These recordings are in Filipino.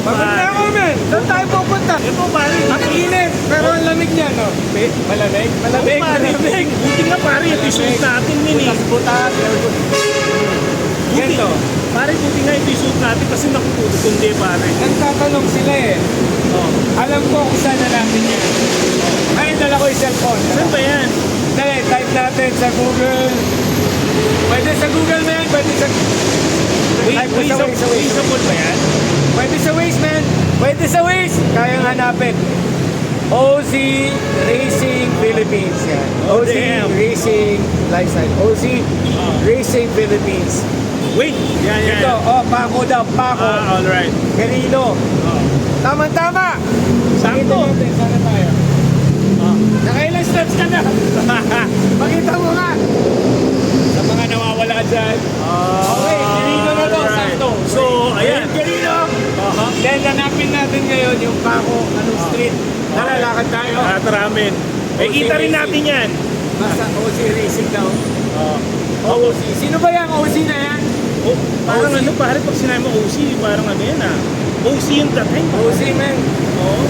Bakit na ako, men? Saan tayo pupunta? Ito pare, Ang init, pero ang lamig niya, no? Malamig? Malamig? pare, Malamig? buti nga pare, ito yung suit natin min eh. Butas, Ganito. Pare, buti nga ito yung suit natin kasi nakutulog kundi pare. Nagtatanong sila eh. Oh. Alam ko kung saan na natin yan. Ngayon dala ko yung cellphone. Saan ba yan? Dali, type natin sa Google. Pwede sa Google, man. Pwede sa... Type mo sa Waze, Wazeable ba yan? Pwede sa Waze, man. Pwede sa Waze. Kayang hanapin. OZ Racing Philippines. Yan. Oh, OZ damn. Racing Lifestyle. OZ Racing Philippines. Wait, yan. Ito, Paco daw. Paco. Alright. Garino. Oh. Tama-tama. Sakto. Pakita natin. Sana tayo. Nakailang steps ka na. Pakita mo nga. Sa mga nawawala dyan. Okay, Garino na to. Alright. Sakto. So, ayan. Garino. Then, hanapin natin ngayon yung Paco, street. Nalalakad tayo. Ramen. May OZ kita rin Racing. natin yan. Basta OZ Racing daw. OZ. Sino ba yung OZ na yan? Oh, parang OZ. ano pare, pag sinabi mo OC, parang ano yan ah. OC yung dating. OZ, man. Oo.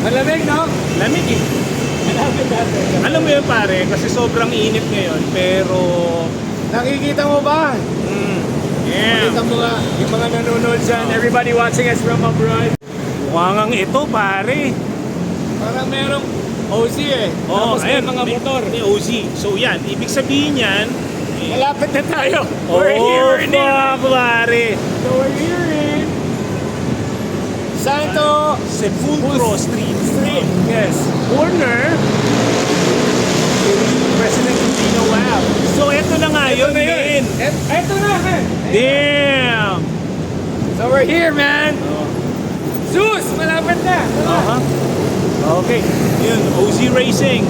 Malamig, no? Lamig eh. Hanapin natin. Alam mo yun pare, kasi sobrang init ngayon, pero... Nakikita mo ba? Yeah. Nakita mo nga yung mga nanonood dyan. Everybody watching us from abroad. Wangang ito pare. Parang merong OZ eh. Oh, Tapos may mga motor. May OZ. So yan, ibig sabihin yan, Malapit na tayo. We're here in pare. So we're here in Santo Sepulcro Street. Yes. Corner. President Pino Wow. So ito na nga yun, man. Ito na, man. Damn. So we're here, man. Zeus, malapit na. Okay, yun, OZ Racing.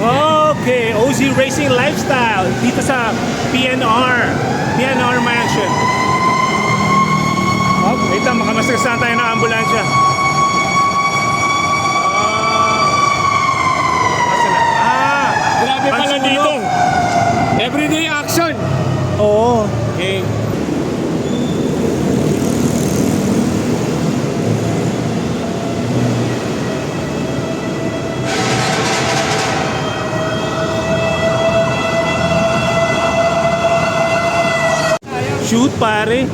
Okay, OZ Racing Lifestyle dito sa PNR Mansion. Wait lang, makamasagsan tayo ng ambulansya. Grabe pala dito. Everyday action. Oo. Okay. Shoot pare.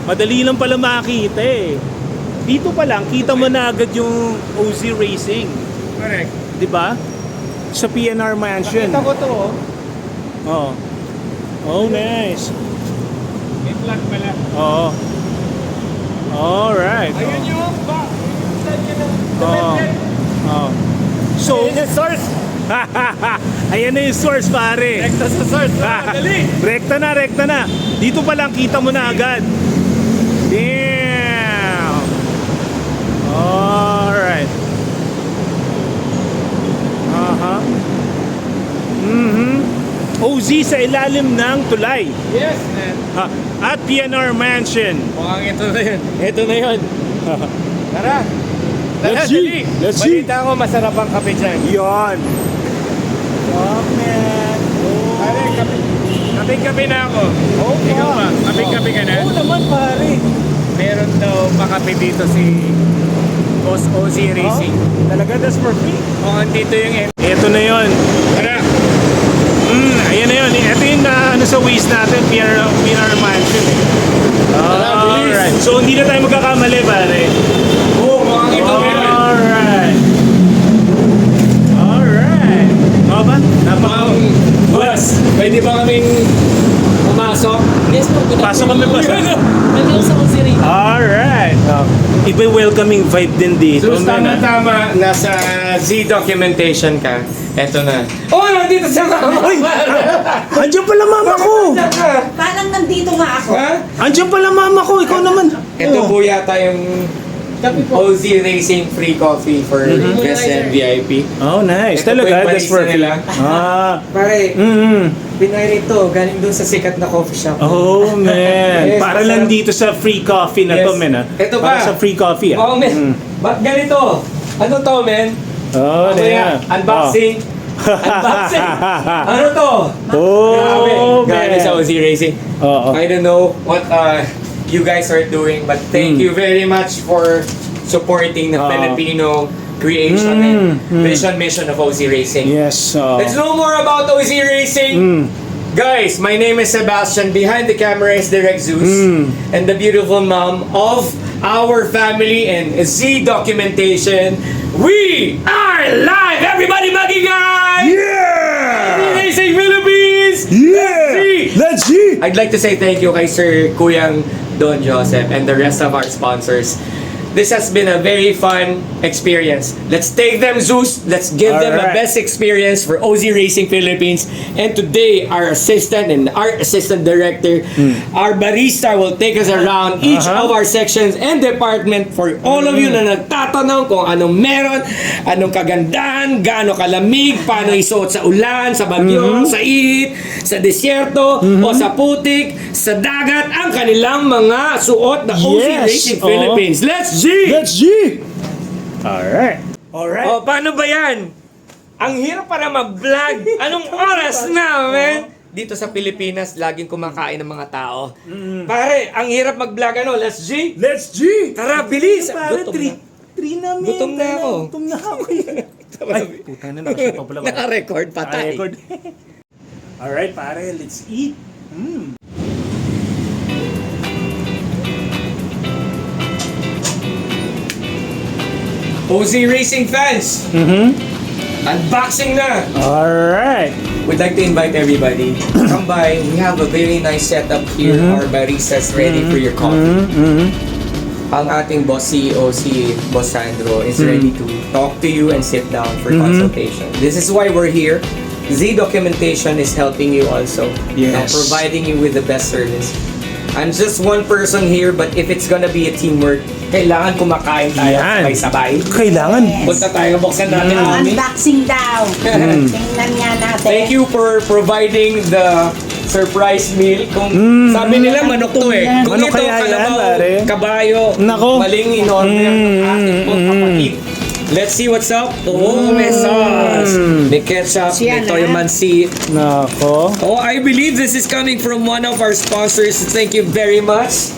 Madali lang pala makita eh. Dito pa lang, kita mo na agad yung OZ Racing. Correct. Di ba? Sa PNR Mansion. Nakita ko to, oh. Oh. Oh, nice. May flag pala. Oo. Alright. Ayun yung Oh. So, Ayun yung source. ayan na yung source pare. Rekta sa source. Dali. Rekta na. Dito pa lang kita mo na agad. Damn. Alright. OZ sa ilalim ng tulay. Yes, man. At PNR Mansion. Mukhang ito na yun. Ito na yun. Tara. Let's see. Let's see. Balita ko masarap ang kape dyan. Yon. Stop, man. Pare, kape na ako. Okay. Ikaw ba? Kape ka na? Oo naman pare. Meron daw makape dito si Boss OZ Racing. Talaga, that's for free. Mukhang dito yung Ito na yon. Tara. Ayan na yun. Ito yung ano sa waist natin, PNR Mansion. Alright. So hindi na tayo magkakamali pare. Oo, mukhang ito meron. Alright. Mga ba? Boss, pwede ba kaming pumasok? Yes po, good Pasok kami boss. Welcome sa Oziri. Alright. Iba yung welcoming vibe din dito. So, tama-tama, nasa Z documentation ka. Eto na. Oh, nandito siya mama. Uy! Andiyan pala mama ko! Parang nandito nga ako. Ha? Andiyan pala mama ko! Ikaw naman! Ito po yata yung OZ Racing free coffee for guests and VIP. Oh, nice. Ito po Talaga, yung that's barista perfect. nila. Pare, Mm. Pinoy rito, galing dun sa sikat na coffee shop. Oh, man. Yes, Para lang masarap. dito sa free coffee na to, Yes. men. Ito Para pa. sa free coffee, Oh, men. Ba't ganito? Ano to, men? Oh, Mamaya, damn. unboxing. Unboxing. Ano to? Oh, Grabe man. sa OZ Racing. Oo. I don't know what you guys are doing. But thank you very much for supporting the Filipino creation and vision mission of OZ Racing. Yes. Let's know more about OZ Racing. Guys, my name is Sebastian. Behind the camera is Direct Zeus and the beautiful mom of our family and Z Documentation. We are live! Everybody magingay! Yeah! OZ Racing Philippines! Yeah! Let's see! I'd like to say thank you kay Sir Kuyang Don Joseph and the rest of our sponsors. This has been a very fun experience. Let's take them, Zeus. Let's give them the Alright. best experience for OZ Racing Philippines. And today, our assistant and art assistant director, our barista will take us around each of our sections and department for all of you na nagtatanong kung anong meron, anong kagandahan, gaano kalamig, paano isuot sa ulan, sa bagyo, sa init, sa desyerto, o sa putik, sa dagat, ang kanilang mga suot na OZ Yes. Racing Philippines. Let's G! Let's see! Alright. Alright. Oh, paano ba yan? Ang hirap para mag-vlog. Anong oras na, man? Dito sa Pilipinas, laging kumakain ng mga tao. Pare, ang hirap mag-vlog. Ano? Let's G! Let's G! Tara, bilis! Pare, Gutom na. three na, men. Gutom na ako. Gutom na ako. Ay, puta na, nakashoot pa pala. Naka-record, patay. Record. Alright, pare, let's eat. OZ Racing fans! Unboxing na! Alright. We'd like to invite everybody to come by. We have a very nice setup here. Our baristas ready for your coffee. Ang ating boss CEO, si Boss Sandro, is ready to talk to you and sit down for consultation. This is why we're here. Z Documentation is helping you also. Yes. Providing you with the best service. I'm just one person here, but if it's gonna be a teamwork, kailangan kumakain tayo Yan. sabay-sabay. Kailangan. Punta tayo, buksan natin ang aming. Unboxing daw. Tingnan nga natin. Thank you for providing the surprise meal. Kung sabi nila manok to eh. Kung Ano ito kaya yan, kalabaw, pare? kabayo, Nako. maling in-order ang ating pong kapatid. Let's see what's up. Oh, may sauce. May ketchup, may Siya na. toyo mansi. Nako. Oh, I believe this is coming from one of our sponsors. Thank you very much.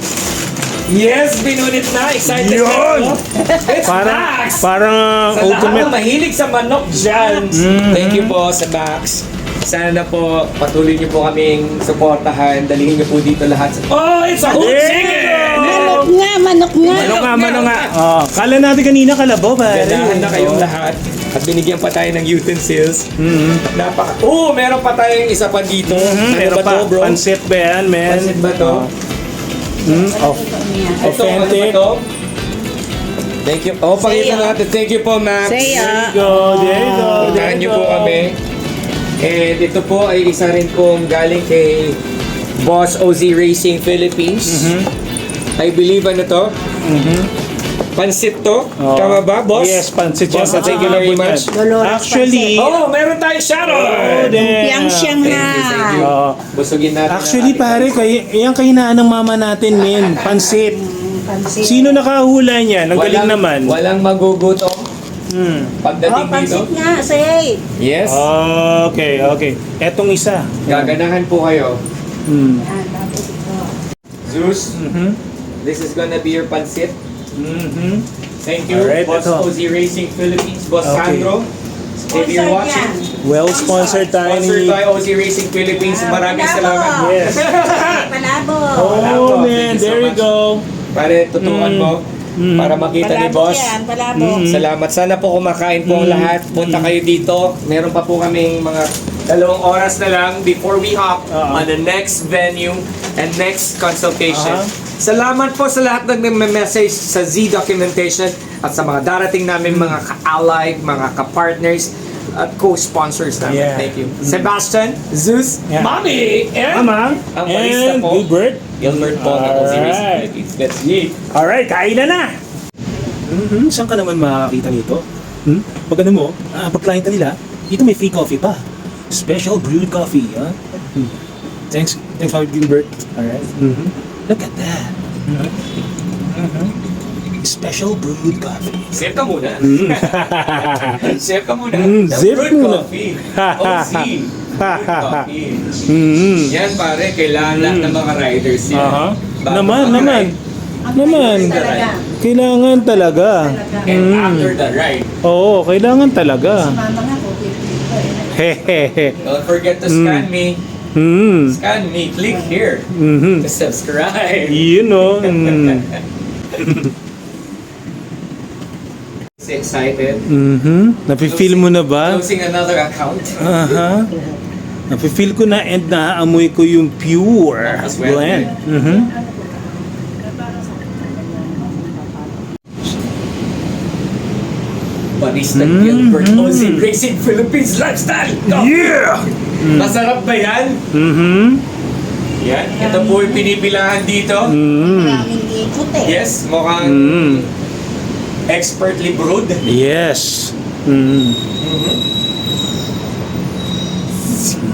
Yes, binunit na. Excited Yun. na ako. It's Parang, Max! parang Sa lahat ultimate. ng mahilig sa manok dyan. Thank you po sa Max. Sana na po patuloy niyo po kaming suportahan. Dalhin niyo po dito lahat. Oh, it's a whole chicken! Manok nga, manok nga. Ano nga. Oh, kala natin kanina kalabaw, pare. Ganahan na kayong lahat. At binigyan pa tayo ng utensils. Oh, meron pa tayong isa pa dito. Ano Meron ba pa. to, bro? Pansit ba yan, men? Pansit ba to? Oh, Ito, ano ba authentic. to? Thank you. Oh, pakita Sayo. natin. Thank you po, Max. Sayo. There you go. There you go. There Puntahan you niyo go. po kami. And ito po ay isa rin pong galing kay Boss OZ Racing Philippines. I believe ano to? Pansit to? Oh. Tama ba, boss? Yes, pansit yan. Boss, thank you very much. Dolores Actually, Oh, meron tayong shoutout! Yang siyang Thank na. you, thank you. Oh. Busugin natin. Actually, ang ating- pare, yan kahinaan ng mama natin, men. Pansit. Pansit. Sino nakahula niya? Ang galing naman. Walang magugutom pagdating dito. Pansit nga, say. Yes. Okay, okay. Etong isa. Gaganahan po kayo. Hmm. Yan, tapos ito. Zeus, this is gonna be your pansit. Mhm. Thank you, Alright, Boss ito. OZ Racing Philippines, Boss Okay. Sandro. If you're watching, Well sponsored tayo sponsored ni... by OZ Racing Philippines. Maraming salamat. Yes. Palabo. Oh, man. Thank you so There you much. go. Pare, tutukan mo para makita ni Palabo Boss. yan, palabo. Salamat. Sana po kumakain po ang lahat. Punta kayo dito. Meron pa po kaming mga 2 oras na lang before we hop on the next venue and next consultation. Salamat po sa lahat ng nagme-message sa Z Documentation at sa mga darating namin mga ka-ally, mga ka-partners at co-sponsors namin. Yeah. Thank you. Sebastian, Zeus, Yeah. Mommy, and Mama. ang barista And po. Gilbert. Gilbert po ng OZ Racing Alright. Philippines. Let's eat. Alright, kain na! Saan ka naman makakita nito? Pag ano mo, pag client na nila, dito may free coffee pa. Special brewed coffee, ha? Thanks, Father Gilbert. Alright. Look at that. Special brewed coffee. Sip ka muna. Sip ka muna. The Sip brewed muna. coffee. OZ. Brewed coffee. Yan pare, kailangan lahat ng mga riders yan. bago Naman. Talaga. Kailangan talaga. And after the ride, Oo, kailangan talaga. Mama nga po, Hehehe. don't forget to scan me. Scan me. Click here to subscribe. You know. Excited. Napifeel mo na ba? Closing another account. Aha. Napifeel ko na and naaamoy ko yung pure Nakaswerte. blend. Barista Gilbert Ozzy Racing Philippines Lifestyle. Go! Yeah! Masarap ba yan? Yan. Ito po yung pinipilahan dito. maraming ikot eh. Yes, mukhang expertly brewed. Yes.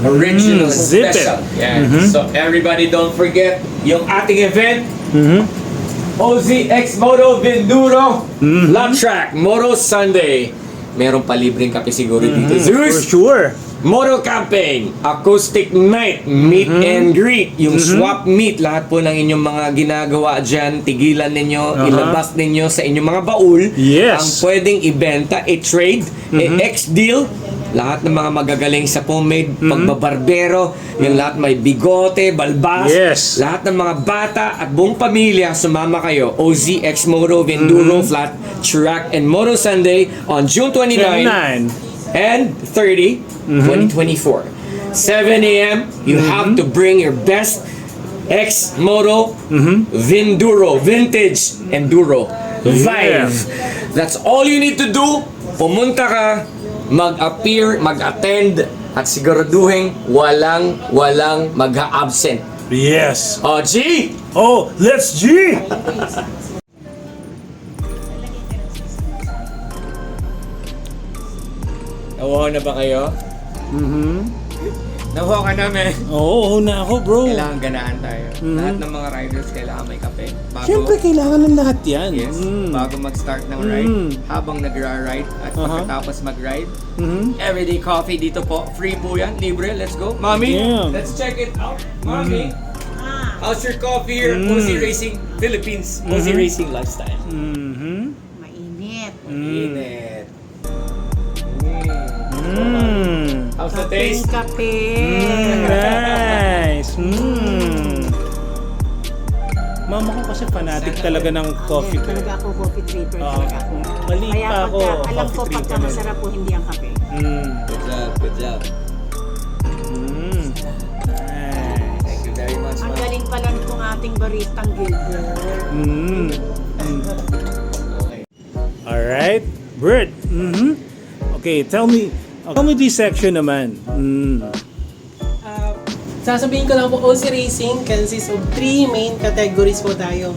Original and Zip it. special. Yan. So everybody don't forget yung ating event. Ozzy X Moto Vinduro Love Track Moto Sunday. Meron pa libreng kape siguro dito. For Zeus! sure. Moto Camping, Acoustic Night, Meet and Greet, yung swap meet, lahat po ng inyong mga ginagawa dyan, tigilan ninyo, ilabas ninyo sa inyong mga baul, Yes. ang pwedeng ibenta, i-trade, i-ex-deal, lahat ng mga magagaling sa pomade, pagbabarbero, yung lahat may bigote, balbas, Yes. lahat ng mga bata at buong pamilya, sumama kayo. OZX Moto Vinduro Flat Track and Moto Sunday on June 29 and 30, 2024. 7 a.m. You have to bring your best X Moto Vinduro Vintage Enduro Vibe. That's all you need to do. Pumunta ka, mag-appear, mag-attend, at siguraduhin walang mag-absent. Yes. O, G! Oh, let's G! Nawaw na ba kayo? Nawaw ka namin. Oo, na ako bro. Kailangan ganaan tayo. Lahat ng mga riders kailangan may kape. Bago, Siyempre, kailangan ng lahat yan. yes, bago mag-start ng ride, habang nagra-ride at pagkatapos mag-ride, everyday coffee dito po. Free po yan, libre. Let's go. Mommy, Yeah. let's check it out. Mommy, how's your coffee here? Ozzy Racing Philippines. Ozzy Racing Lifestyle. Mainit. Init. How's the Kapeng taste? kape. Nice. Mama ko kasi fanatic talaga ng coffee ko. Talaga ako coffee tripper Oo. talaga ako. Mali Kaya pa ako, pagka, alam ko coffee pagka tripper. masarap po hindi ang kape. Good job, good job. Nice. Thank you very much, Ang ma'am. galing pala nitong ating baristang Gilbert. Alright, Bert. Okay, tell me comedy section naman. Sasabihin ko lang po, Ozzy Racing consists of 3 main categories po tayo.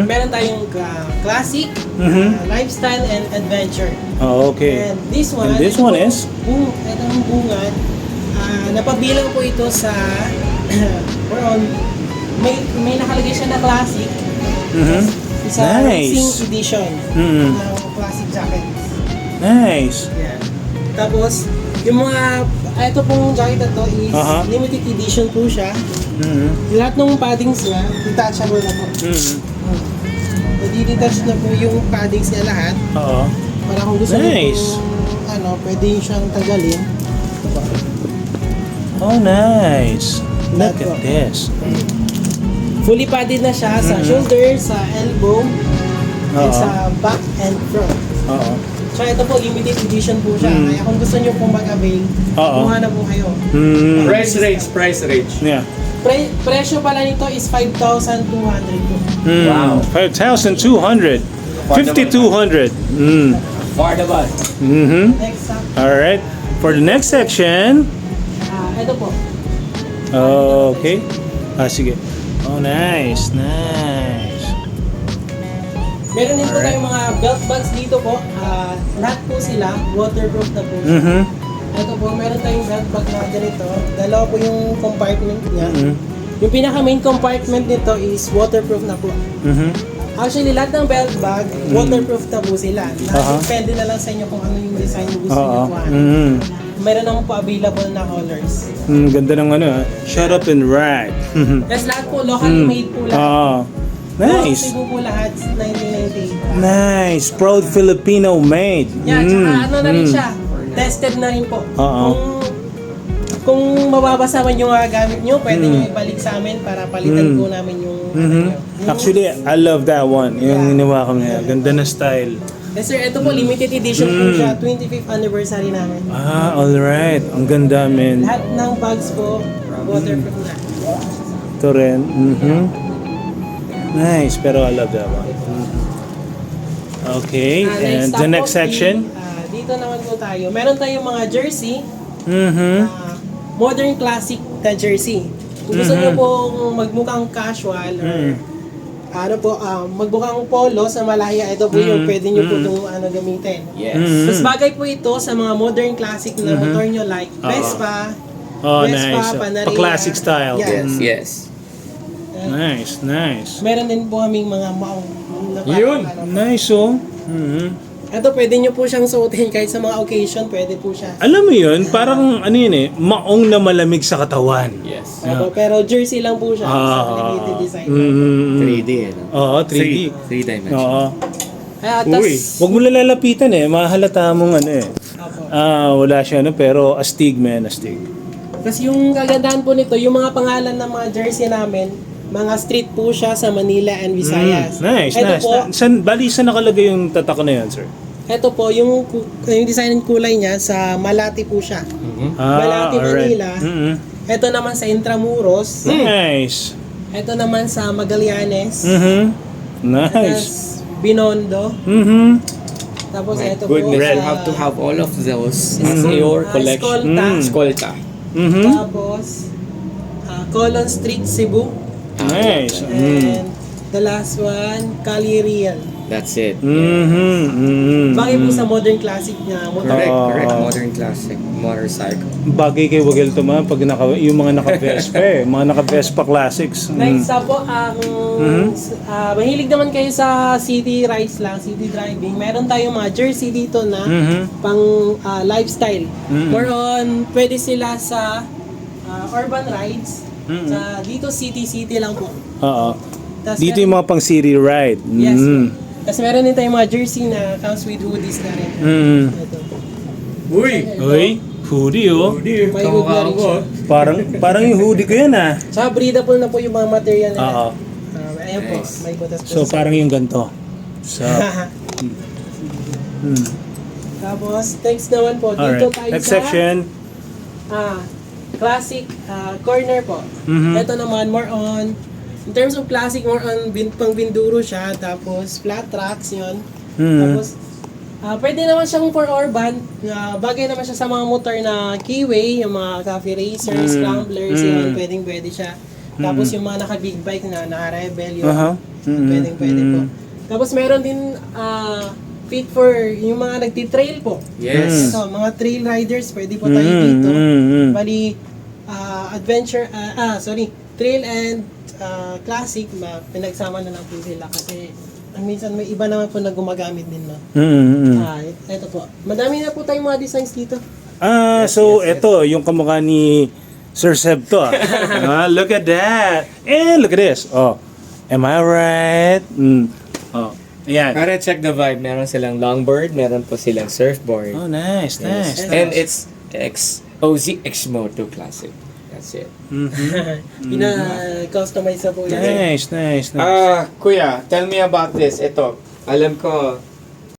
Meron tayong classic, lifestyle, and adventure. Oh, okay. And this one, And this ito one po, is? Itong bungan, napabilang po ito sa, may nakalagay siya na classic. Isa Nice. racing edition ng classic jacket. Nice. Yan. Tapos, yung mga, ito pong jacket na to is limited edition po siya. Lahat ng paddings niya, detachable na po. Di-detach na po yung paddings niya lahat. Oo. Para kung gusto Nice. niyo pwede siyang tagalin. Oh, nice. Look That's at this. Fully padded na siya sa shoulder, sa elbow, and sa back and front. Oo. So ito po, limited edition po siya. Kaya kung gusto niyo pong mag-avail, kumuha na po kayo. Price range. Yeah. Presyo pala nito is 5,200 po. Wow. 5,200. 5,200. Affordable. Next up, Alright. For the next section. ito po. Okay. Sige. Oh, nice. Meron din po tayong mga belt bags dito po. Lahat po sila, waterproof na po. Ito po, meron tayong belt bag na ganito. Dalawa po yung compartment niya. Yung pinaka main compartment nito is waterproof na po. Actually, lahat ng belt bag, waterproof na po sila. Depende na lang sa inyo kung ano yung design yung gusto nyo kuha. Meron naman po available na colors. Ganda ng Shut up and ride. Tapos lahat po, locally made po lahat. Nice. Cebu po lahat, 1998. Nice. Proud Filipino made. Yan, tsaka ano na rin siya. Tested na rin po. Oo. Kung mababasa man yung mga gamit nyo, pwede nyo ibalik sa amin para palitan po namin yung ano nyo. Actually, I love that one. Yung hiniwa ko niya. Ganda na style. Yes sir, ito po limited edition po siya, 25th anniversary namin. Ah, alright. Ang ganda, man. Lahat ng bags po, waterproof na. Ito rin. Nice. Pero I love that one. Okay. And Next the up next po, section. dito naman po tayo. Meron tayong mga jersey, modern classic na jersey. Kung gusto nyo pong magmukhang casual or magmukhang polo sa Malaya, ito po yung pwede nyo po itong gamitin. Yes. Mas bagay po ito sa mga modern classic na motor nyo like Vespa, Oh, Vespa, nice. Panarea. Pa-classic style. Yeah. Yes. Nice. Meron din po kaming mga maong na Yun. Nice, oh. Ito pwede nyo po siyang suotin kahit sa mga occasion, pwede po siya. Alam mo yun, parang ano yun eh, maong na malamig sa katawan. Yes. Pero jersey lang po siya sa limited design. 3D Oo, 3D. 3 dimension. Oo. Tas, Huwag mo lalalapitan eh, mahalata mong ano eh. Wala siya pero astig man, astig. Kasi yung kagandahan po nito, yung mga pangalan ng mga jersey namin, mga street po siya sa Manila and Visayas. Nice. Po, Bali, saan nakalagay yung tatak na yan, sir? ito po, yung design and kulay niya, sa Malati po siya. Malati, alright. Manila. Ito naman sa Intramuros. Nice. Ito naman sa Magallanes. Nice. Tapos Binondo. Tapos My ito po goodness, sa you have to have all of those in your collection. Escolta. Escolta. Tapos Colon Street, Cebu. Nice. And the last one, Cali Real. That's it. Bagay po sa modern classic na motor. Correct. Modern classic motorcycle. Bagay kay Wagel to man pag yung mga naka-Vespa eh. Mga naka-Vespa classics. Next up po, mahilig naman kayo sa city rides lang, city driving. Meron tayong mga jersey dito na pang lifestyle. More on, pwede sila sa urban rides. Sa dito city lang po. Oo. Tas Dito yung mga pang city ride. Yes. Tapos meron din tayong mga jersey na comes with hoodies na rin. Ito. Uy, hoodie oh. May hood na rin siya. Parang yung hoodie ko yan ah. Tsaka breathable na po yung mga material nila. Oo. Ayan po, may butas po. So parang yung ganito. So, Tapos, next naman po, dito alright. tayo Next sa section. classic corner po. Ito naman, more on, in terms of classic, more on pang binduro siya, tapos flat tracks yun. Tapos, pwede naman siyang for urban, bagay naman siya sa mga motor na keyway, yung mga cafe racers, scramblers, yun, pwede siya. Tapos yung mga naka-big bike na naka-rebel, yun, pwede po. Tapos meron din fit for yung mga nagti-trail po. Yes. So, mga trail riders, pwede po tayo dito. Bali, adventure, trail and classic, pinagsama na lang po sila kasi minsan may iba naman po na gumagamit din, no? Ito po. Madami na po tayong mga designs dito. So ito yung kamukha ni Sir Seb to ah. Look at that. And look at this. Oh. Am I right? Oh. Ayan. Para check the vibe, meron silang longboard, meron po siling surfboard. Oh, nice. And it's OZ X-Moto Classic. That's it. Pina-customize na po yan. Nice. Kuya, tell me about this. Ito, alam ko,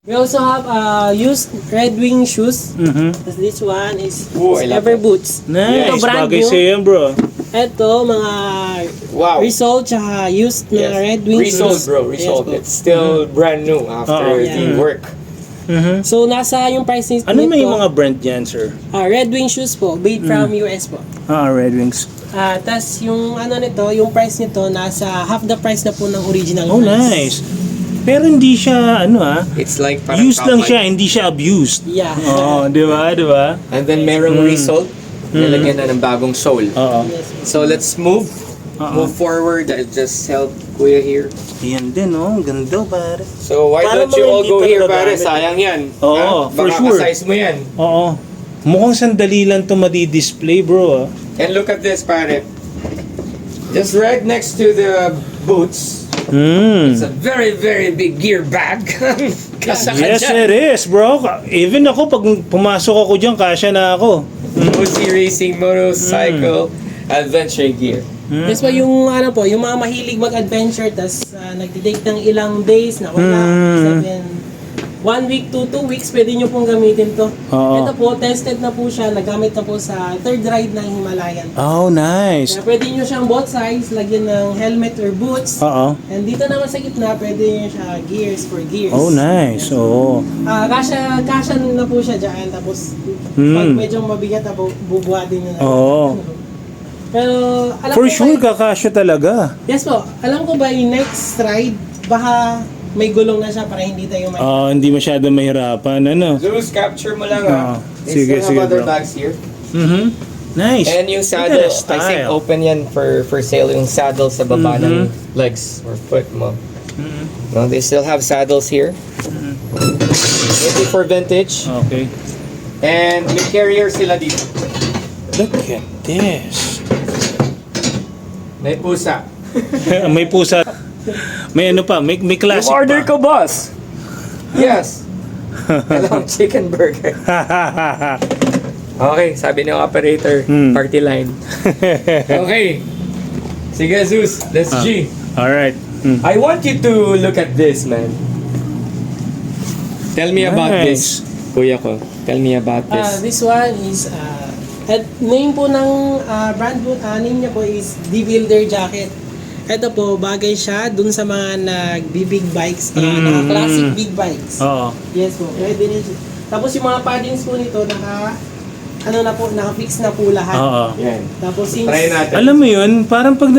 We also have used Red Wing shoes. This one is I love Ever it. Boots. Nice. Ito brand Bagay new. sa'yo yan, bro. Ito, mga wow. resold tsaka used na Red Wing Resold, shoes. bro. Resold. Yes, po. It's still brand new after the work. So, nasa yung price nito. Ano may mga brand yan, sir? Red Wing shoes po, made from US po. Red Wings. Tas yung ano nito, yung price nito, nasa half the price na po ng original Oh, price. nice. Pero hindi siya, It's like parang used lang top siya, hindi siya abused. Yeah. Oh, di ba? And then merong resold. Nilagyan na ng bagong sole. Oo. Yes. So let's move forward. I just help Kuya here. Yan din, oh. Ang ganda, pare. So why Para don't you mga all hindi go pa here, nagagamit. pare? Sayang yan. Oo, Ha? for Baka sure. ka-size mo yan. Oo. Mukhang sandali lang ito madi-display, bro. And look at this, pare. Just right next to the boots, Mm. It's a very, very big gear bag. Kasaka Yes, dyan. it is, bro. Even ako, pag pumasok ako dyan, kasya na ako. OZ Racing Motorcycle Adventure Gear. Yes po, yung ano po, yung mga mahilig mag-adventure, tas nagtitake ng ilang days na wala, 1 week to 2 weeks, pwede nyo pong gamitin to. Oo. Ito po, tested na po siya, nagamit na po sa third ride ng Himalayan. Oh, nice. Kaya pwede nyo siyang both sides, lagyan ng helmet or boots. Oo. And dito naman sa gitna, pwede nyo siya gears for gears. Oh, nice. Oo. Kasya na po siya dyan, tapos pag medyo mabigat na bubuhatin nyo na. Oo. Pero alam For ko sure, ba, kakasya talaga. yes po, alam ko ba yung next ride, baka may gulong na siya para hindi tayo may... Hindi masyado mahirapan, ano? Zeus, capture mo lang They Sige, still sige, have other bro. bags here. Nice. And yung Look at saddle, the I think style. open yan for sale yung saddle sa baba ng legs or foot mo. No, they still have saddles here. Maybe for vintage. Okay. And may carrier sila dito. Look at this. May pusa. May pusa. May ano pa, may classic pa. ko, boss. Yes. Hello, chicken burger. Okay, sabi ng operator, party line. Okay. Sige, Zeus, let's G. Alright. I want you to look at this, man. Tell me about Nice. this, kuya ko. Tell me about this. This one is, at name po ng brand po, name niya po is D-Builder Jacket. Ito po, bagay siya dun sa mga nagbi-big bikes, mga classic big bikes. Oo. Yes po, pwede rin siya. Tapos yung mga paddings po nito, naka-fix na po lahat. Oo. Yan. Tapos since, Try natin. Alam mo yun, parang pag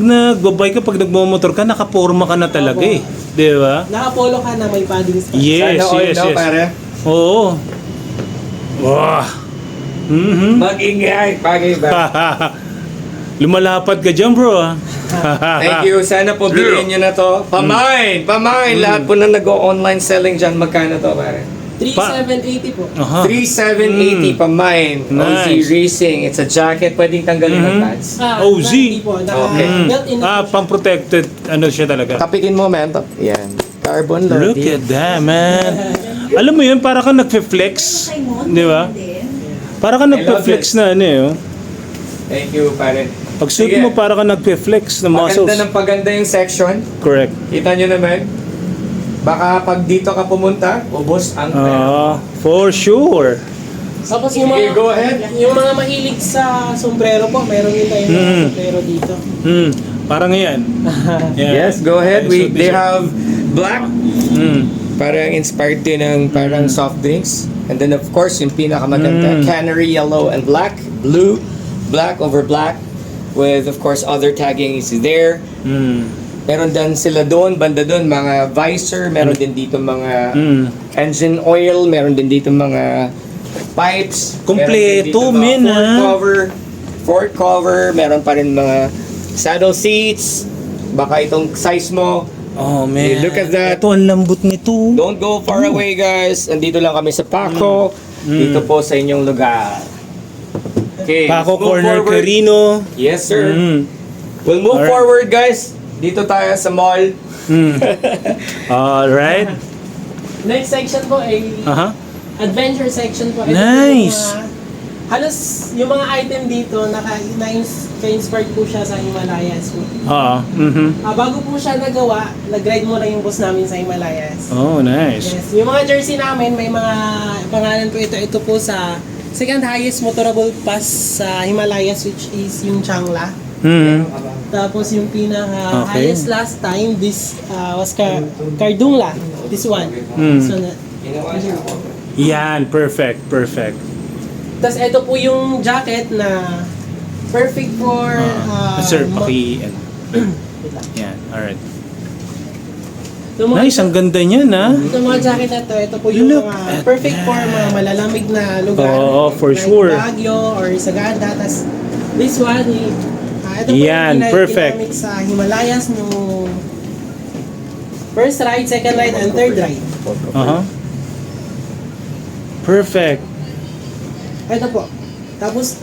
nagbabike ka, pag nagmamotor ka, nakaporma ka na talaga Opo. eh. Di ba? naka-polo ka na may paddings pa. Yes, Sana all, yes, no, yes. pare? Oo. Wow. Mag-ingay, bagay ba? Lumalapad ka dyan, bro. Thank you. Sana po bilhin nyo na to. Pamain! Pamain! Lahat po na nag-online selling dyan. Magkano to, pare? 3,780 po. Aha. 3,780 pamain. OZ Nice. Racing. It's a jacket. Pwedeng tanggalin ng pads. OZ. Hindi po, Okay. built-in na po siya. Pang-protected, ano siya talaga. Kapitin mo, man. Yan. Carbon Look loading. at that, man. Alam mo yun, para ka nagfe-flex. Di ba? Para ka nagfe-flex na ano eh. Oh. Thank you, pare. Pag suit Sige. mo, para ka nagfe-flex ng muscles. Paganda ng paganda yung section. Correct. Kita nyo naman. Baka pag dito ka pumunta, ubos ang pera. For sure. Tapos yung Sige, mga, go ahead. yung mga mahilig sa sombrero po, meron din tayong mga sombrero dito. Parang yan. Yeah. Yes, go ahead. Okay, so They this- have black. Parang inspired din ng parang soft drinks. And then of course, yung pinakamaganda, canary yellow and black, blue, black over black, with of course other tagging is there. Meron din sila doon, banda doon, mga visor, meron din dito mga engine oil, meron din dito mga pipes. Kompleto, meron din dito mga men, Ford cover, meron pa rin mga saddle seats. Baka itong size mo, Oh, man. Look at that. Ito, ang lambot nito. don't go far away, guys. Andito lang kami sa Paco. Dito po sa inyong lugar. Okay, Paco let's move Corner forward. Carino. Yes, sir. We'll move Alright. forward, guys. Dito tayo sa mall. Alright. Next section po ay Aha. adventure section po. Ito Nice. po yung halos yung mga item dito na-inspired po siya sa Himalayas po. Oo. Bago po siya nagawa, nag-ride muna yung boss namin sa Himalayas. Oh, nice. Yes, yung mga jersey namin, may mga pangalan po ito. Ito po sa second highest motorable pass sa Himalayas, which is yung Changla. Tapos yung pinaka Okay. highest last time, this was Kardungla. This one. So, Yan, perfect, perfect. tapos ito po yung jacket na perfect for Sir, yan. Alright. Itong mga, Nice, ang ganda niyan, ha? itong mga jacket na ito po yung Look mga at perfect for mga malalamig na lugar. Oo, for like sure. Baguio or Sagada. Tapos this one, ito po Yan, yung perfect. ginamit sa Himalayas nung first ride, second ride, and third ride. Perfect. Ito po. Tapos,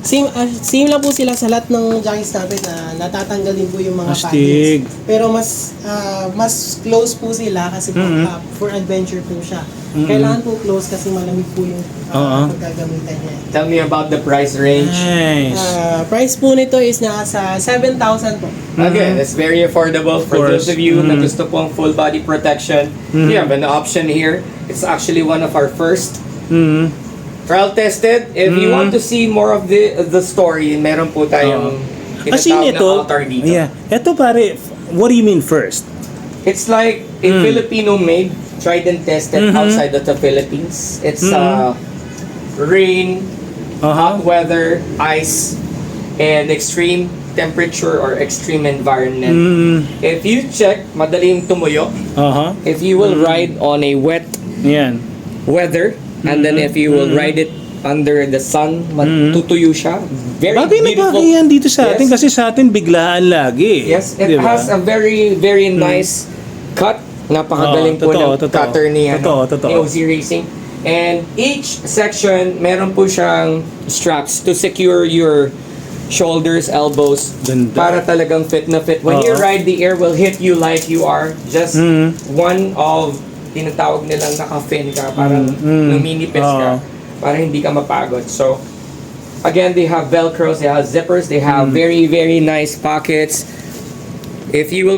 Same lang po sila sa lahat ng jackets natin na natatanggal din po yung mga Astig. paddings. Pero mas close po sila kasi po, for adventure po siya. Kailangan po close kasi malamig po yung paggagamitan niya. Tell me about the price range. Nice. Price po nito is nasa 7,000 po. Okay, that's very affordable for course. those of you na gusto pong full body protection. You have an option here. It's actually one of our first trial tested. If you want to see more of the story, meron po tayong Kasi tinatawag na ito, altar dito. yeah. Ito pare, what do you mean first? It's like a Filipino made, tried and tested outside of the Philippines. It's rain, hot weather, ice, and extreme temperature or extreme environment. If you check, madaling tumuyo. If you will ride on a wet Yan. weather, and then if you will ride it under the sun, matutuyo siya. Very Bagay na beautiful. bagay yan dito sa atin Yes. kasi sa atin biglaan lagi. Yes, it Diba? has a very, very nice cut. Napakagaling po totoo, ng totoo. cutter ni, Totoo. ni OZ Racing. And each section, meron po siyang straps to secure your shoulders, elbows, Ganda. para talagang fit na fit. When you Oo. ride, the air will hit you like you are just one of tinatawag nilang naka-fin ka, parang luminipis ka, para hindi ka mapagod. So, again, they have velcros, they have zippers, they have very, very nice pockets. If you will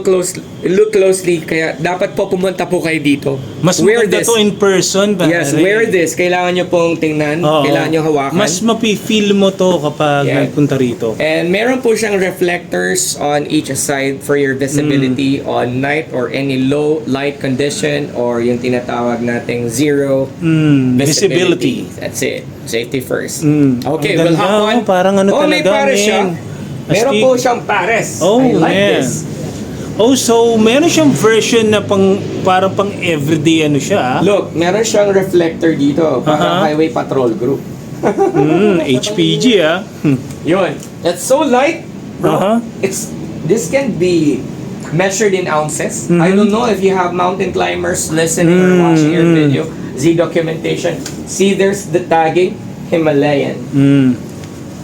look closely, kaya dapat po pumunta po kayo dito. Mas Wear maganda this. to in person. Pare. Yes, wear this. Kailangan nyo pong tingnan, Oo. kailangan nyo hawakan. Mas mapi-feel mo to kapag Yeah. nagpunta rito. And meron po siyang reflectors on each side for your visibility on night or any low light condition or yung tinatawag nating zero Visibility. That's it. Safety first. Okay, Ang we'll ganda, hop on. oh, parang ano may talaga, pares siya. men. Meron Astig. po siyang pares. Oh, I like man. this. Oh, so meron siyang version na parang pang everyday ano siya. Look, meron siyang reflector dito. Parang Aha. highway patrol group. HPG ah. Yun. It's so light, bro. Aha. This can be measured in ounces. I don't know if you have mountain climbers listening or watching your video, Z documentation. See, there's the tagging, Himalayan.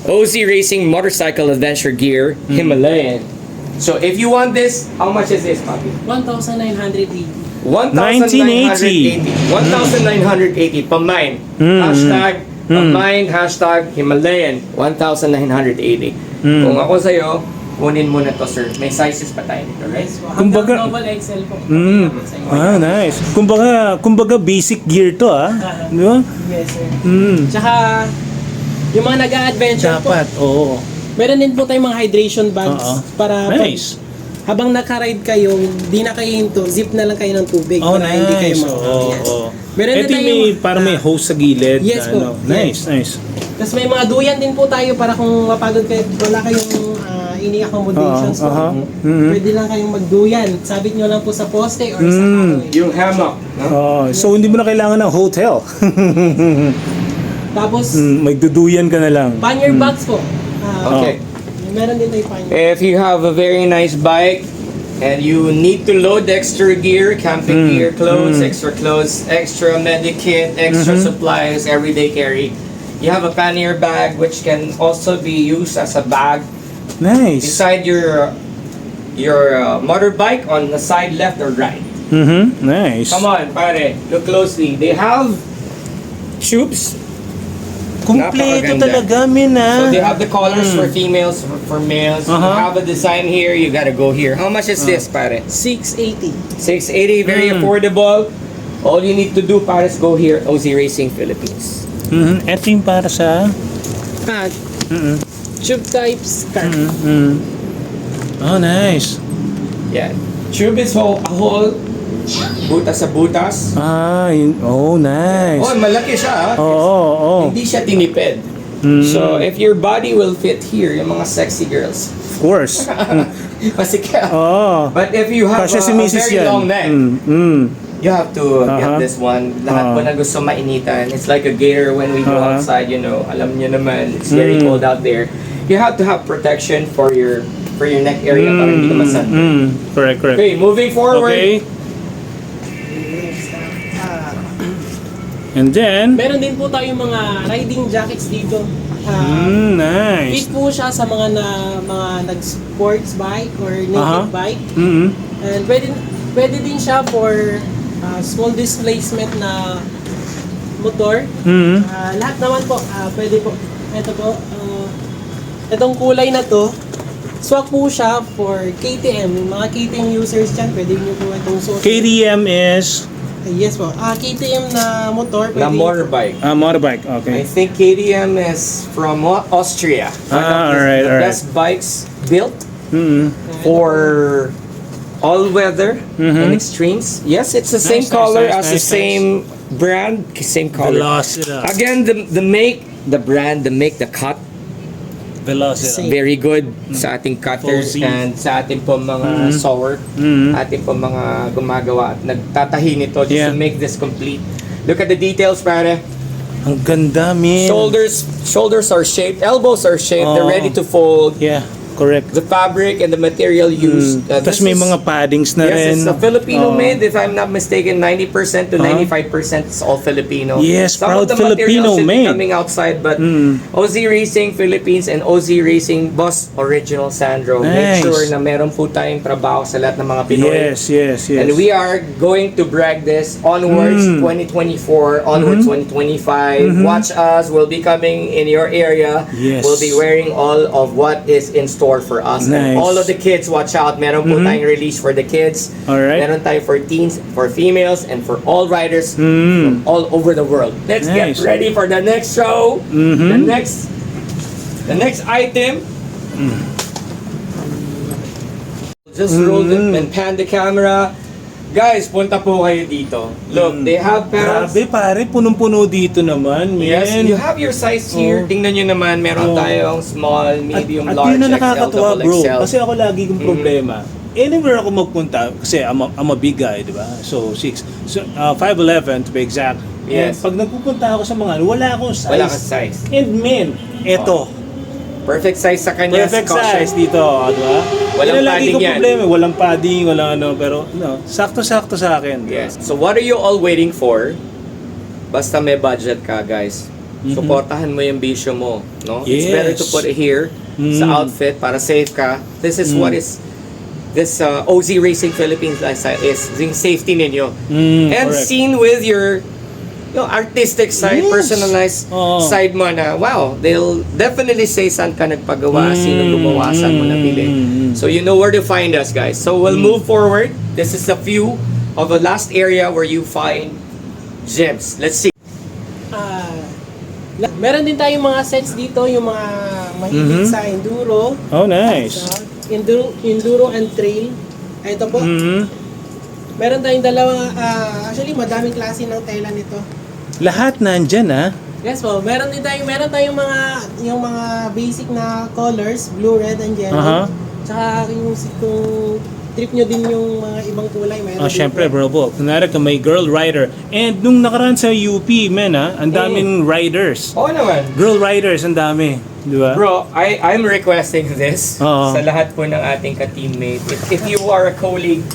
OZ Racing Motorcycle Adventure Gear, Himalayan. So if you want this, how much is this, Papi? 1,980. 1,980. 1,980. Pamine. Hashtag Pamine. Hashtag Himalayan. 1,980. Kung ako sa'yo, kunin mo na to, sir. May sizes pa tayo nito, right? Kumbaga- Double XL po. Nice. Kumbaga basic gear to ah. Di ba? Yes, sir. Tsaka, yung mga nag-a-adventure po, Dapat, oo. meron din po tayong mga hydration bags Oo. para Nice. habang naka-ride kayo, di na kayo hinto, zip na lang kayo ng tubig Oh, para hindi kayo nice. makakaya. Oo. Meron Ito din yung tayong, parang may hose sa gilid. Yes na, po. ano. Nice. Tapos may mga duyan din po tayo para kung mapagod kayo, wala kayong ini accommodations po. Pwede lang kayong magduyan. Sabit nyo lang po sa poste or sa kahoy. Yung hammock. No? Oh, so hindi mo na kailangan ng hotel. Tapos, May duduyan ka na lang. pannier bags po. Okay. Meron din tayo pannier. If you have a very nice bike and you need to load extra gear, camping gear, clothes, extra medikit, extra supplies, everyday carry, you have a pannier bag which can also be used as a bag Nice. beside your motorbike on the side left or right. Nice. Come on, pare, look closely. They have tubes. Kumpleto Napakaganda. talaga, min ah. So they have the collars for females, for males. You have a design here, you gotta go here. How much is this, pare? 680. 680, very affordable. All you need to do, pare, is go here, OZ Racing Philippines. Ito yung para sa... Tube type scarf. Oh, nice. Yeah. Tube is a whole butas sa butas. Oh, nice. Oh, malaki siya. Oo. Hindi siya tinipid. So, if your body will fit here, yung mga sexy girls, Of course. masikap. Oo. But if you have Kasya si a Mrs. very yan. long neck, you have to get this one. Lahat po na gusto mainitan. It's like a gator when we go outside, you know. Alam nyo naman, it's very cold out there. You have to have protection for your neck area para hindi ka masanto. Correct. Okay, moving forward. Okay. And then... Meron din po tayong mga riding jackets dito. Nice. Fit po siya sa mga nag-sports bike or naked bike. And pwede din siya for small displacement na motor. Lahat naman po, pwede po. Ito po, itong kulay na to, swak po siya for KTM. Yung mga KTM users dyan, pwede nyo po itong suot. KTM is Yes po. KTM na motor. Na Pwede motorbike. motorbike. I Okay. think KTM is from Austria. One of alright, the alright. best bikes built Mm-hmm. for all weather and extremes. Yes, it's the same Nice, color nice, as the nice, same brand, same color. Velocita. Again, the make, the brand, the make, the cut, Velocita. very good sa ating cutters Full Z. and sa ating po mga sewer, ating po mga gumagawa at nagtatahi nito just Yeah. to make this complete. Look at the details, pare. Ang ganda, man. Shoulders are shaped, elbows are shaped, they're Oh. ready to fold. Yeah, correct. The fabric and the material used. Tapos this may is- mga paddings na rin. Yes, it's a Filipino Oh. made. If I'm not mistaken, 90% to 95% is all Filipino. Yes, Some proud of the Filipino materials should be made. coming outside, but OZ Racing Philippines and OZ Racing Boss Original Sandro. Make Nice. sure na meron po tayong trabaho sa lahat ng mga Pinoy. Yes, yes, yes. And we are going to brag this onwards 2024, onwards 2025. Watch us. We'll be coming in your area. Yes. We'll be wearing all of what is in store for us. Nice. And all of the kids, watch out. Meron po tayong release for the kids. Alright. Meron tayo for teens, for females, and for all riders from all over the world. Let's get Nice. ready for the next show. The next item. Just roll it and pan the camera. Guys, punta po kayo dito. Look, they have pants. Grabe, pare, punong-puno dito naman, man. Yes, you have your size here. Tingnan nyo naman, meron tayong small, medium, at large, yun na XL, nakakatuwa, double bro. XL. Kasi ako lagi kong problema. Anywhere ako magpunta, kasi I'm a big guy, di ba? So, 5'11" to be exact. Yes. And pag nagpupunta ako sa mga, wala akong size. Wala kang size. And men, eto. Perfect size sa kanya. Perfect size dito, di ba? Walang Yan ang lagi padding kong yan. problema. Walang padding, walang ano. Pero, no, sakto-sakto sa akin. di ba? Yes. So what are you all waiting for? Basta may budget ka, guys. Suportahan mo yung bisyo mo, no? It's better to Yes. put it here sa outfit para safe ka. This is what is this OZ Racing Philippines lifestyle is, yung safety ninyo. And correct. seen with your artistic side, Yes. personalized Oo. side mo na, wow, they'll definitely say saan ka nagpagawa, sino gumawa, saan mo nabili. So you know where to find us, guys. So we'll move forward. This is a few of the last area where you find gems. Let's see. Meron din tayong mga sets dito, yung mga mahilig sa enduro. Oh, nice. Enduro and trail. Ito po. Meron tayong dalawang, actually madaming klase ng tela nito. Lahat nandyan, ha? Yes po, meron tayong yung mga basic na colors, blue, red, and yellow. Tsaka kung trip nyo din yung mga ibang kulay, meron Oh, din syempre, po. bro, Bo. Kunwari ka may girl rider. And nung nakaraan sa UP, men, ha? Ang daming riders. Oo naman. Girl riders, ang dami. Di ba? Bro, I'm requesting this Oo. sa lahat po ng ating ka-teammate. If you are a colleague,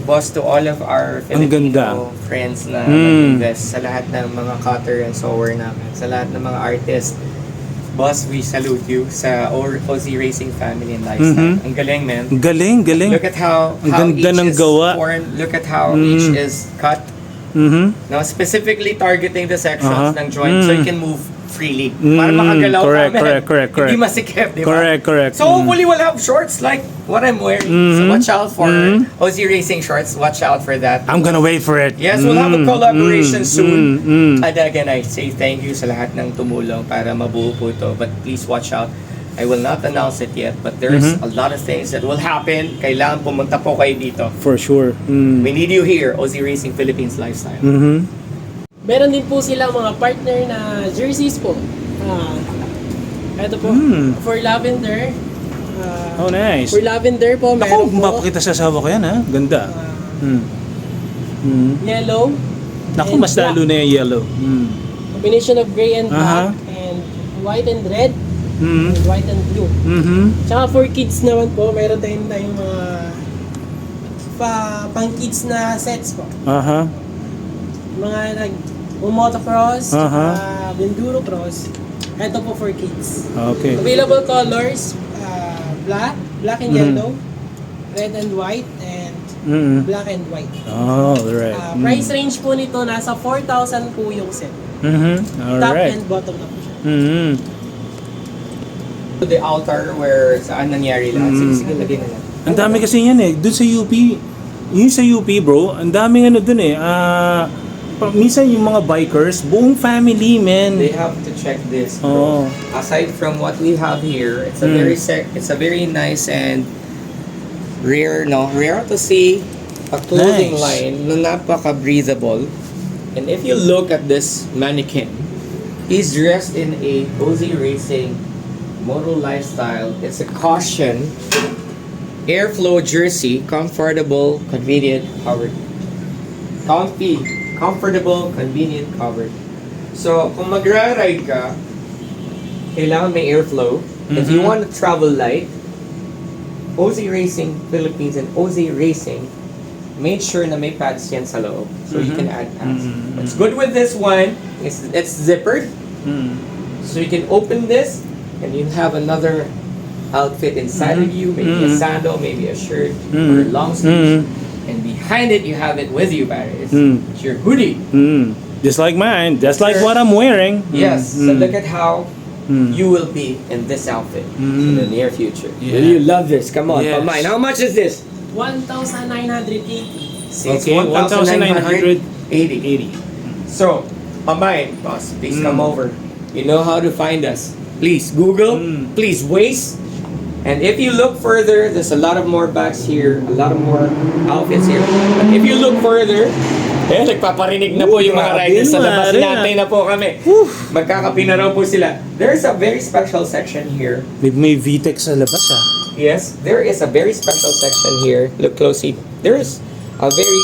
boss, to all of our Ang ganda. Filipino friends na nag-invest, sa lahat ng mga cutter and sewer namin, sa lahat ng mga artists, boss, we salute you sa OZ Racing Family and Lifestyle. Ang galing, man. Galing, galing. Look at how Ang ganda each ng is gawa. formed. Look at how each is cut. Now, specifically targeting the sections ng joint so you can move freely. Para makagalaw correct, ka, man. correct. Hindi masikip, di ba? Correct. So hopefully we'll have shorts like what I'm wearing. So watch out for OZ Racing shorts. Watch out for that. I'm gonna wait for it. Yes, we'll have a collaboration soon. And again, I say thank you sa lahat ng tumulong para mabuo po ito. But please watch out. I will not announce it yet, but there's a lot of things that will happen. Kailangan pumunta po kayo dito. For sure. We need you here, OZ Racing Philippines Lifestyle. Meron din po sila mga partner na jerseys po. Ito po, for lavender. Oh, nice. For lavender po, Ako, meron po mapakita sa asawa ko yan, ha? Ganda. yellow. Naku, and mas black. lalo na yung yellow. Combination of gray and Aha. black and white and red and white and blue. Tsaka for kids naman po, meron tayong mga pang kids na sets po. Mga motocross, Aha. enduro cross. Ito po for kids. Okay. Available colors, black and yellow, red and white, and Mm-hmm. black and white. Oh, alright. Price range po nito, nasa 4,000 po yung set. Mm-hmm. Top Alright. and bottom na po siya. Mm-hmm. The altar where saan nangyari lahat. Sige, lagay na lang. Ang dami kasi yan eh. Doon sa UP, yung sa UP bro, ang daming ano doon eh. Minsan yung mga bikers, buong family, man. They have to check this. Oo. Aside from what we have here, it's a it's a very nice and rare to see a clothing Nice. line na napaka-breathable. And if you look at this mannequin, he's dressed in a Ozy Racing moto lifestyle. It's a caution airflow jersey, comfortable, convenient, covered. Comfortable, convenient, covered. So, kung magra-ride ka, kailangan may airflow. If you want to travel light, Ozy Racing Philippines and Ozy Racing made sure na may pads yan sa loob. So you can add pads. What's good with this one is it's zippered. So you can open this and you have another outfit inside of you, maybe a sandal, maybe a shirt, or long sleeves. And behind it, you have it with you, Barry. It's your hoodie. Just like mine. Just like what I'm wearing. Yes. So look at how you will be in this outfit in the near future. Yeah. Will you love this? Come on, Yes. mine. How much is this? 1,980. Okay, 1,980. 1,980. So, mine, boss, please come over. You know how to find us. Please Google, please Waze. And if you look further, there's a lot of more bags here, a lot of more outfits here. But if you look further, nagpaparinig na po yung mga Grabe riders sa labas. naman, Hinantay na po kami. Magkakapi na raw po sila. There's a very special section here. May VTEC sa labas ah. Yes, there is a very special section here. Look closely. There is a very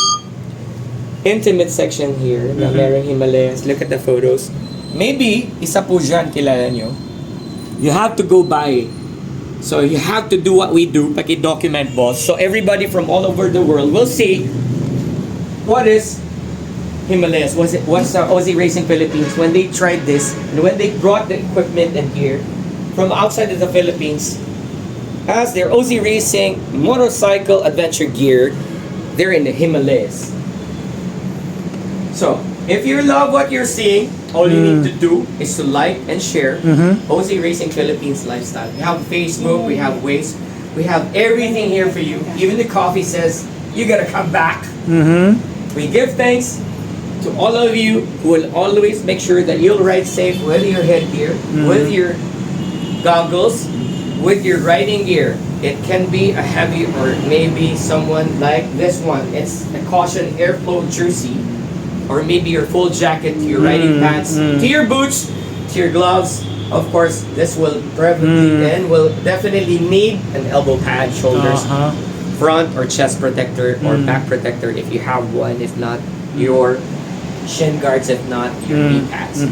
intimate section here na merong Himalayas. Look at the photos. Maybe, isa po dyan, kilala nyo. You have to go by. So you have to do what we do, paki-document boss. So everybody from all over the world will see what is Himalayas, what's Ozy Racing Philippines when they tried this and when they brought the equipment and gear from outside of the Philippines as their Ozy Racing motorcycle adventure gear, they're in the Himalayas. So, if you love what you're seeing, all you need to do is to like and share Ozy Racing Philippines lifestyle. We have Facebook, we have Waze, we have everything here for you. Even the coffee says, you gotta come back. We give thanks to all of you who will always make sure that you'll ride safe with your headgear, with your goggles, with your riding gear. It can be a heavy or maybe someone like this one. It's a caution airflow jersey, or maybe your full jacket, to your riding pants, to your boots, to your gloves. Of course, this will probably and will definitely need an elbow pad, shoulders, front or chest protector or back protector if you have one. If not, your shin guards. If not, your knee pads.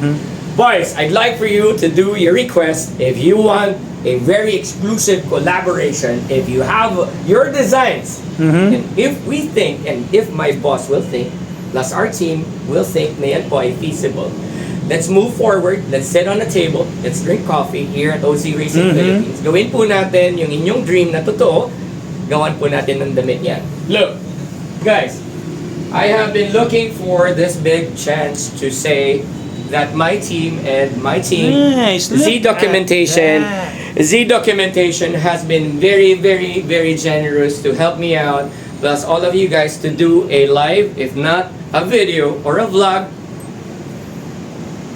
Boys, I'd like for you to do your request. If you want a very exclusive collaboration, if you have your designs, and if we think, and if my boss will think, plus our team will think na yan po ay feasible. Let's move forward. Let's sit on the table. Let's drink coffee here at Ozy Racing Philippines. Gawin po natin yung inyong dream na totoo. Gawan po natin ng damit yan. Look, guys, I have been looking for this big chance to say that my team Nice, look Z Documentation, at Z Documentation has been very, very, very generous to help me out. Plus all of you guys to do a live, if not a video or a vlog,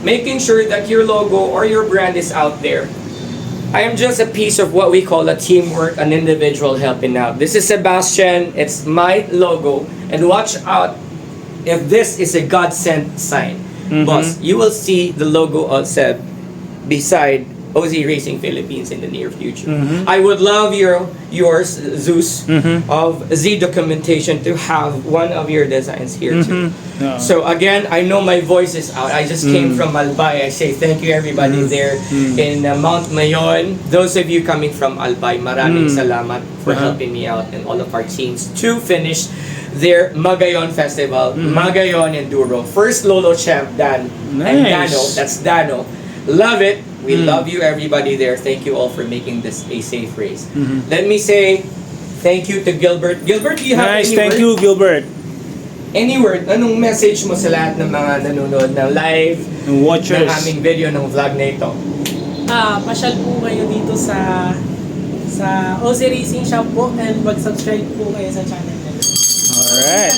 making sure that your logo or your brand is out there. I am just a piece of what we call a teamwork, an individual helping out. This is Sebastian, it's my logo, and watch out if this is a God-sent sign. Boss, you will see the logo of Seb beside Ozy Racing Philippines in the near future. I would love yours, Zeus, of Z Documentation to have one of your designs here too. So again, I know my voice is out. I just came from Albay. I say thank you everybody there in Mount Mayon. Those of you coming from Albay, maraming salamat for helping me out and all of our teams to finish their Magayon Festival, Magayon Enduro. First Lolo Champ, Dan, and Nice. Dano, that's Dano. Love it. We love you, everybody there. Thank you all for making this a safe race. Let me say thank you to Gilbert. Gilbert, do you have Nice, any thank word? you, Gilbert. Any word? Anong message mo sa lahat ng mga nanonood ng live And watchers. ng aming video ng vlog na ito? Pasyal po kayo dito sa OZ Racing Shop po and mag-subscribe po kayo sa channel nila. Alright.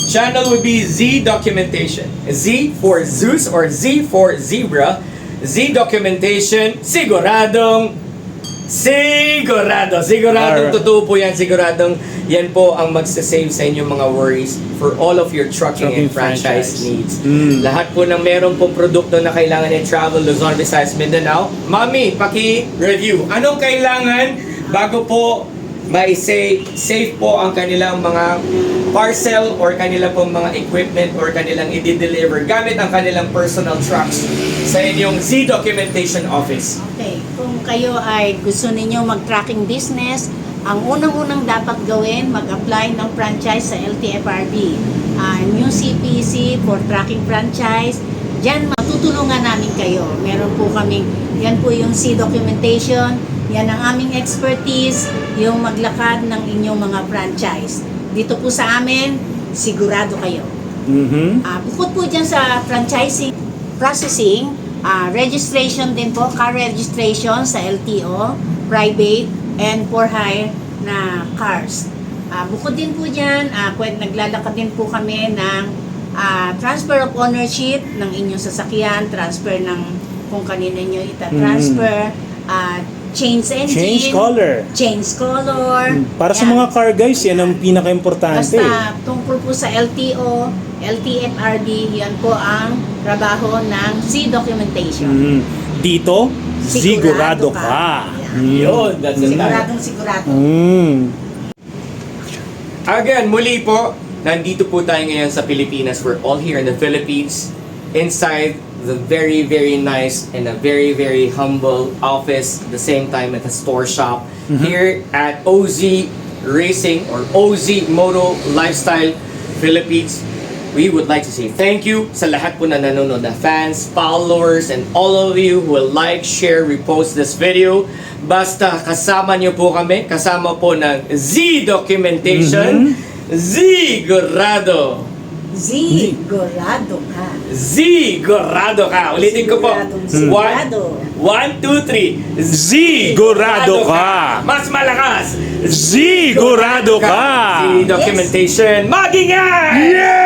Channel would be Z Documentation. Z for Zeus or Z for Zebra. Z Documentation. Siguradong Alright. totoo po yan. Siguradong yan po ang magsasave sa inyong mga worries for all of your trucking and Trucking franchise franchise. needs. Lahat po ng meron pong produkto na kailangan i-travel Luzon, Visayas, Mindanao. Mami, paki-review. Anong kailangan bago po may-say safe po ang kanilang mga parcel or kanilang pong mga equipment or kanilang i-deliver gamit ang kanilang personal trucks sa inyong Z Documentation Office? Okay, kung kayo ay gusto ninyong mag-tracking business, ang unang-unang dapat gawin, mag-apply ng franchise sa LTFRB. New CPC for tracking franchise. Diyan matutulungan namin kayo. Meron po kaming, yan po yung C Documentation, yan ang aming expertise, yung maglakad ng inyong mga franchise. Dito po sa amin, sigurado kayo. Bukod po dyan sa franchising processing, registration din po, car registration sa LTO, private, and for hire na cars. Bukod din po dyan, naglalakad din po kami ng transfer of ownership ng inyong sasakyan, transfer ng kung kanino nyo ita-transfer, change engine, change color. Para sa yan. mga car guys, yan ang pinaka-importante. Basta tungkol po sa LTO, LTFRD, yan po ang trabaho ng C Documentation. Dito, sigurado ka. Yun, that's it. Sigurado. Again, muli po, nandito po tayo ngayon sa Pilipinas. We're all here in the Philippines, inside the very, very nice and a very, very humble office, at the same time at a store shop, here at OZ Racing or OZ Moto Lifestyle Philippines. We would like to say thank you sa lahat po na nanonood na fans, followers, and all of you who will like, share, repost this video. Basta kasama niyo po kami, kasama po ng Z Documentation, Zigurado. Sigurado ka. Zigurado ka. Ulitin ko po. Sigurado. 1, 2, 3. Sigurado ka. Mas malakas. Sigurado ka. Z Documentation. Magingay! Yeah!